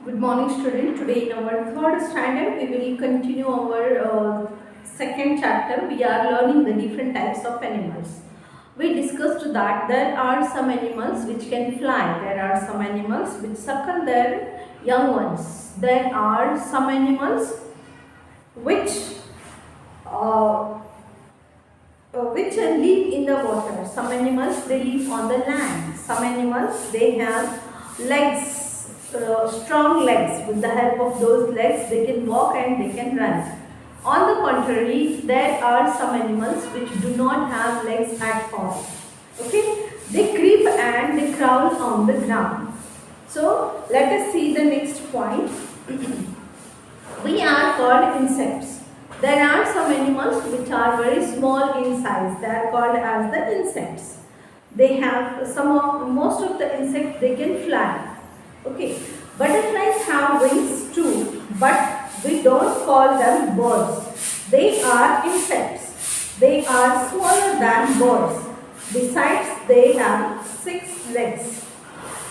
Good morning, student. Today in our third standard, we will continue our second chapter. We are learning the different types of animals. We discussed that there are some animals which can fly. There are some animals which suckle their young ones. There are some animals which uh, which live in the water. Some animals they live on the land. Some animals they have legs, strong legs. With the help of those legs, they can walk and they can run. On the contrary, there are some animals which do not have legs at all. Okay, they creep and they crawl on the ground. So let us see the next point. We are called insects. There are some animals which are very small in size. They are called as the insects. They have most of the insects they can fly. Okay. Butterflies have wings too, but we don't call them birds. They are insects. They are smaller than birds. Besides, they have 6 legs.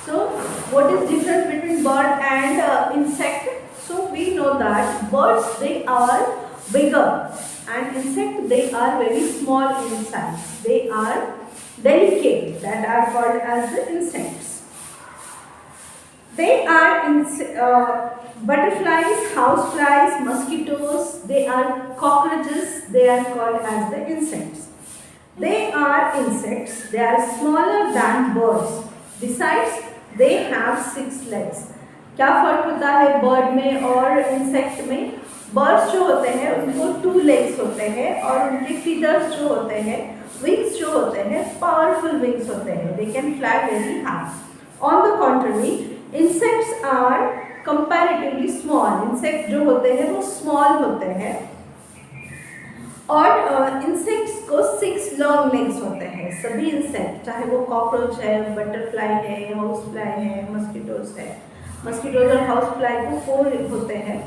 So, what is difference between bird and insect? So, we know that birds they are bigger and insect they are very small in size. They are delicate, that are called as the insects. They are butterflies, houseflies, mosquitoes, they are cockroaches, they are called as the insects. They are insects, they are smaller than birds. Besides, they have 6 legs. क्या फर्क होता है bird में और insect में? Birds जो होते हैं उनको 2 legs होते हैं और उनके फीदर्स जो होते हैं, विंग्स जो होते हैं, पावरफुल विंग्स होते हैं. They can fly very high. On the contrary, insects are comparatively small. Insect जो होते हैं वो स्मॉल होते हैं और इंसेक्ट्स को 6 लॉन्ग लेग्स होते हैं. सभी इंसेक्ट, चाहे वो कॉकरोच है, बटरफ्लाई है, हाउस फ्लाई है, मस्किटोज है. मस्किटोज और हाउस फ्लाई को 4 होते हैं,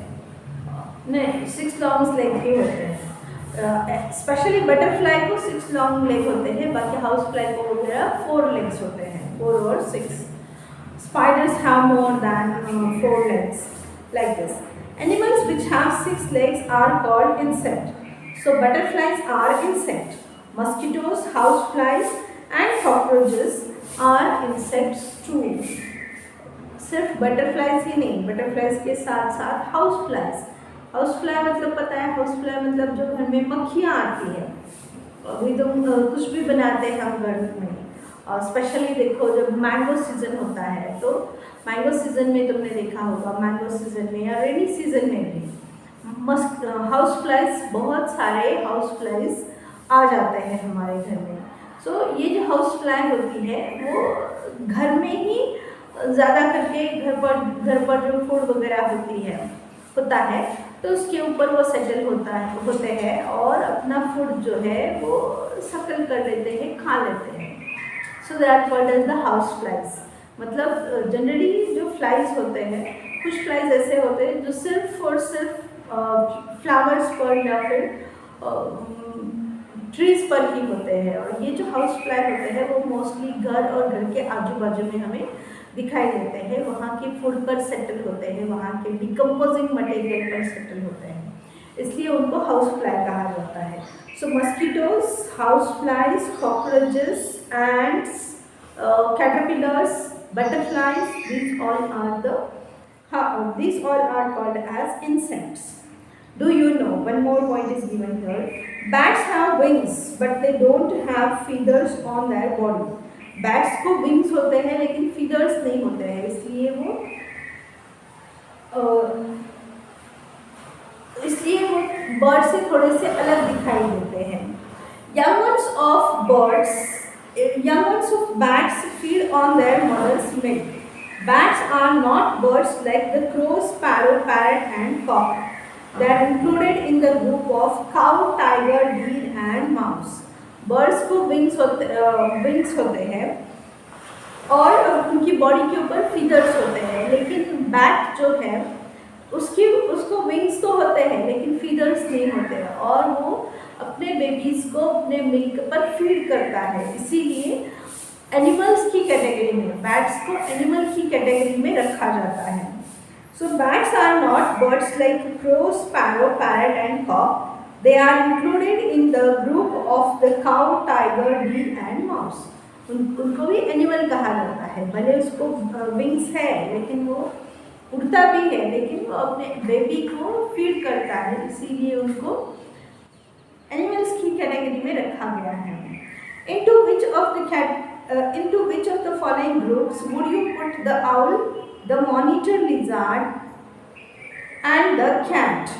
नहीं 6 लॉन्ग लेग ही होते हैं. स्पेशली बटरफ्लाई को 6 लॉन्ग लेग होते हैं, बाकी हाउस फ्लाई को वगैरह 4 लेग्स होते हैं, 4 और 6. Spiders have more than 4 legs, like this. Animals which have 6 legs are called insect. So butterflies are insect. Mosquitoes, houseflies and cockroaches are insects too. सिर्फ बटरफ्लाइज ही नहीं, बटरफ्लाइज के साथ साथ हाउसफ्लाइज. हाउसफ्लाई मतलब पता है, हाउसफ्लाई मतलब जो घर में मक्खियाँ आती है. अभी तो कुछ भी बनाते हैं हम घर में. स्पेशली देखो जब मैंगो सीजन होता है, तो मैंगो सीजन में तुमने देखा होगा, मैंगो सीजन में या रेनी सीजन में भी हाउस फ्लाइज, बहुत सारे हाउस फ्लाइज आ जाते हैं हमारे घर में. सो ये जो हाउस फ्लाई होती है वो घर में ही ज़्यादा करके घर पर जो फूड वगैरह होता है तो उसके ऊपर वो सेटल होते हैं और अपना फूड जो है वो सकल कर लेते हैं, खा लेते हैं. So they are called as the house flies. मतलब जनरली जो फ्लाइज होते हैं, कुछ फ्लाइज ऐसे होते हैं जो सिर्फ और सिर्फ फ्लावर्स पर या फिर ट्रीज पर ही होते हैं. और ये जो हाउस फ्लाई होते हैं वो मोस्टली घर और घर के आजू बाजू में हमें दिखाई देते हैं. वहाँ के फूड पर सेटल होते हैं, वहाँ के डिकम्पोजिंग मटेरियल पर सेटल होते हैं, इसलिए उनको हाउस फ्लाई कहा जाता है. So mosquitoes, house flies, cockroaches, ants, caterpillars, butterflies, these all are called as insects. Do you know, one more point is given here, bats have wings but they don't have feathers on their body. Bats को wings होते हैं लेकिन feathers नहीं होते हैं, इसलिए वो bird से थोड़े से अलग दिखाई देते हैं. Young ones of bats feed on their mother's milk. Bats are not birds like the crow, sparrow, parrot and cock. They are included in the group of cow, tiger, deer and mouse. Birds को wings होते हैं और उनकी body के ऊपर feathers होते हैं, लेकिन बैट जो है उसको विंग्स तो होते हैं लेकिन फीदर्स नहीं होते हैं और वो अपने बेबीज को अपने मिल्क पर फीड करता है. इसीलिए एनिमल्स की कैटेगरी में बैट्स को एनिमल की कैटेगरी में रखा जाता है. So bats are not birds like crow, sparrow, parrot and cock. They are included in the group of the cow, tiger, deer and mouse. उनको भी एनिमल कहा जाता है, भले उसको विंग्स है लेकिन वो उड़ता भी है, लेकिन वो अपने बेबी को फीड करता है, इसीलिए उनको एनिमल्स की कैटेगरी में रखा गया है. Into which of the following groups would you put the owl, the monitor lizard and the cat,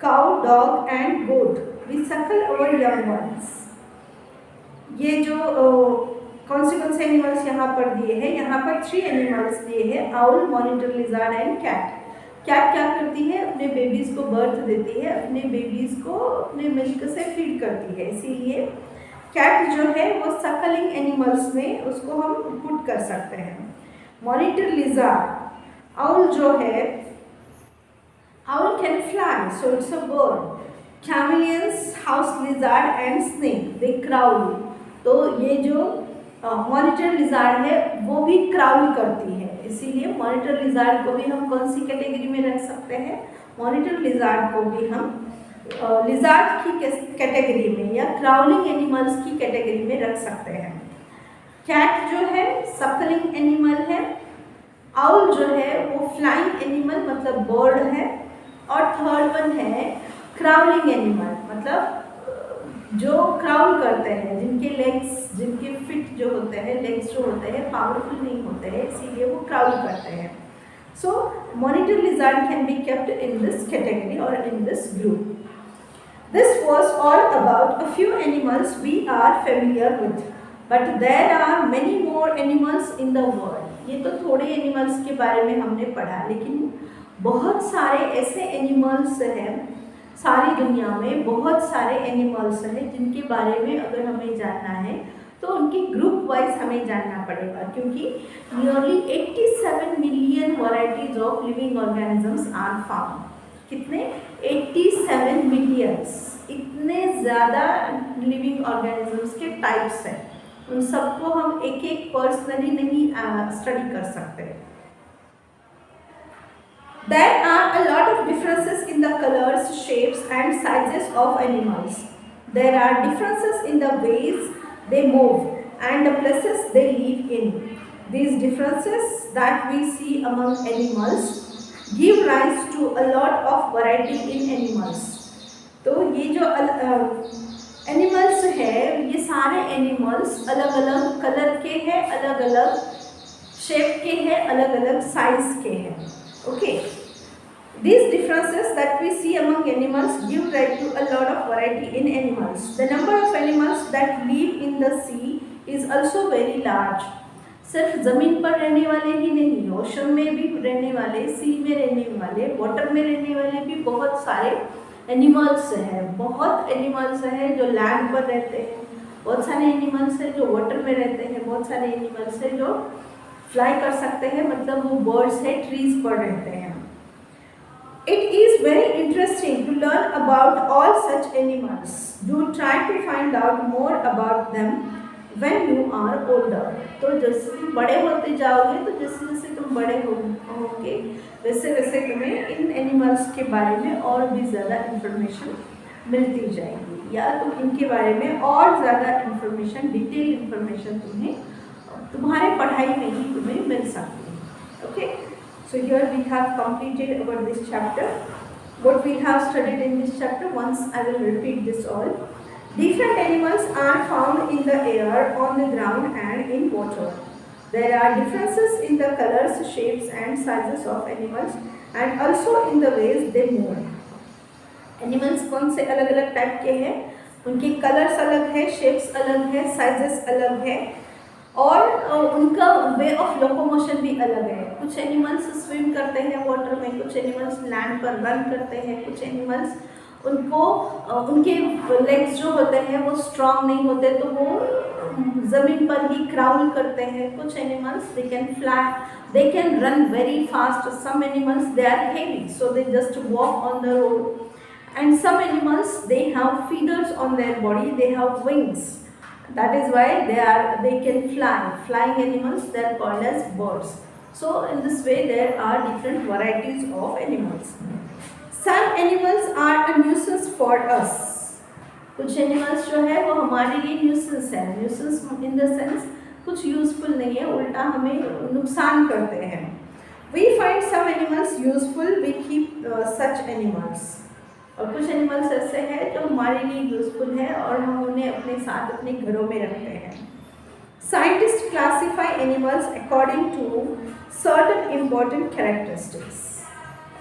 cow, dog and goat? We suckle our young ones. ये जो कौन से एनिमल्स यहाँ पर दिए हैं, यहाँ पर 3 एनिमल्स दिए हैं, owl, monitor lizard and cat. Cat क्या करती है, अपने बेबीज को बर्थ देती है, अपने बेबीज को अपने मिल्क से फीड करती है, इसीलिए कैट जो है वो सकलिंग एनिमल्स में उसको हम पुट कर सकते हैं. मॉनिटर लिजार्ड, आउल जो है, owl can fly so it's a bird. Chameleons, house lizard and snake, they crawl. तो ये जो मॉनिटर लिजार्ड है वो भी क्राउल करती है, इसीलिए मॉनिटर लिजार्ड को भी हम कौन सी कैटेगरी में रख सकते हैं, मॉनिटर लिजार्ड को भी हम लिजार्ड की कैटेगरी में या क्राउलिंग एनिमल्स की कैटेगरी में रख सकते हैं. कैट जो है सकलिंग एनिमल है, आउल जो है वो फ्लाइंग एनिमल मतलब बर्ड है, और थर्ड वन है क्राउलिंग एनिमल मतलब जो क्राउल करते हैं, जिनके लेग्स, जिनके फिट जो होते हैं, लेग्स जो होते हैं पावरफुल नहीं होते हैं, इसीलिए वो क्राउल करते हैं. So monitor lizard can be kept in this category और in this group. This was all about a few animals we are familiar with, but there are many more animals in the world. ये तो थोड़े animals के बारे में हमने पढ़ा, लेकिन बहुत सारे ऐसे एनिमल्स हैं, सारी दुनिया में बहुत सारे एनिमल्स हैं जिनके बारे में अगर हमें जानना है तो उनकी ग्रुप वाइज हमें जानना पड़ेगा, क्योंकि nearly 87 million varieties of living organisms are found. कितने? 87 मिलियंस. इतने ज़्यादा लिविंग ऑर्गेनिजम्स के टाइप्स हैं, उन सबको हम एक एक पर्सनली नहीं स्टडी कर सकते. There are a lot of differences in the colors, shapes and sizes of animals. There are differences in the ways they move and the places they live in. These differences that we see among animals give rise to a lot of variety in animals. तो ये जो animals है, ये सारे animals अलग अलग colour के हैं, अलग अलग शेप के हैं, अलग अलग साइज के हैं. Okay, these differences that we see among animals give rise to a lot of variety in animals. The number of animals that live in the sea is also very large. सिर्फ ज़मीन पर रहने वाले ही नहीं, ocean में भी रहने वाले, सी में रहने वाले, वाटर में रहने वाले भी बहुत सारे एनिमल्स हैं. बहुत एनिमल्स हैं जो लैंड पर रहते हैं, बहुत सारे एनिमल्स हैं जो वाटर में रहते हैं, बहुत सारे एनिमल्स हैं जो फ्लाई कर सकते हैं, मतलब वो बर्ड्स हैं, ट्रीज पर रहते हैं. It is very interesting to learn about all such animals. Do try to find out more about them when you are older. तो जैसे तुम बड़े होते जाओगे, तो जैसे जैसे तुम बड़े होगे वैसे वैसे तुम्हें इन एनिमल्स के बारे में और भी ज़्यादा इंफॉर्मेशन मिलती जाएगी, या तुम इनके बारे में और ज़्यादा इंफॉर्मेशन, डिटेल इंफॉर्मेशन तुम्हें तुम्हारे पढ़ाई में ही तुम्हें मिल सकती है. Okay, so here we have completed about this chapter. What we have studied in this chapter, once I will repeat this all. Different animals are found in the air, on the ground and in water. There are differences in the colors, shapes and sizes of animals and also in the ways they move. Animals कौन से अलग अलग type के हैं, उनके colours अलग है, shapes अलग है, साइजेस अलग है, और उनका वे ऑफ लोकोमोशन भी अलग है. कुछ एनिमल्स स्विम करते हैं वाटर में, कुछ एनिमल्स लैंड पर रन करते हैं, कुछ एनिमल्स उनको उनके लेग्स जो होते हैं वो स्ट्रॉन्ग नहीं होते तो वो ज़मीन पर ही क्राउल करते हैं. कुछ animals they can fly, they can run very fast. Some animals they are heavy so they just walk on the road, and some animals they have feathers on their body, they have wings. That is why they can fly. Flying animals, they are called as birds. So in this way there are different varieties of animals. Some animals are a nuisance for us. कुछ एनिमल्स जो है वो हमारे लिए nuisance है. Nuisance in the sense कुछ useful नहीं है, उल्टा हमें नुकसान करते हैं. We find some animals useful, we keep such animals. और कुछ एनिमल्स ऐसे हैं जो हमारे लिए यूजफुल है और हम उन्हें अपने साथ अपने घरों में रखते हैं. Scientist classify animals according to certain important characteristics.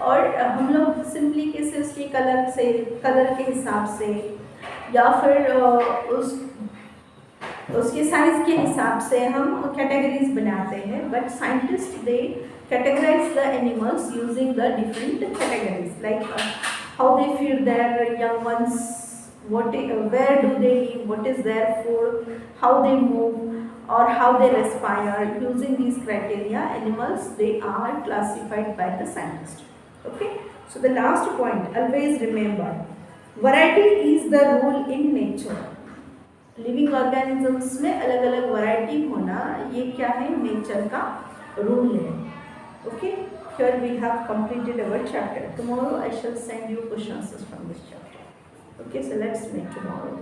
और हम लोग सिंपली कैसे उसके कलर के हिसाब से या फिर उसके साइज के हिसाब से हम कैटेगरीज बनाते हैं. But scientist they categorize the animals using the different categories, like how they feed their young ones, where do they live, what is their food, how they move, or how they respire. Using these criteria, animals they are classified by the scientist. Okay, so the last point, always remember, variety is the rule in nature. Living organisms में अलग अलग variety होना ये क्या है, nature का rule है. Okay, here we have completed our chapter. Tomorrow I shall send you questions from this chapter. Okay, so let's meet tomorrow.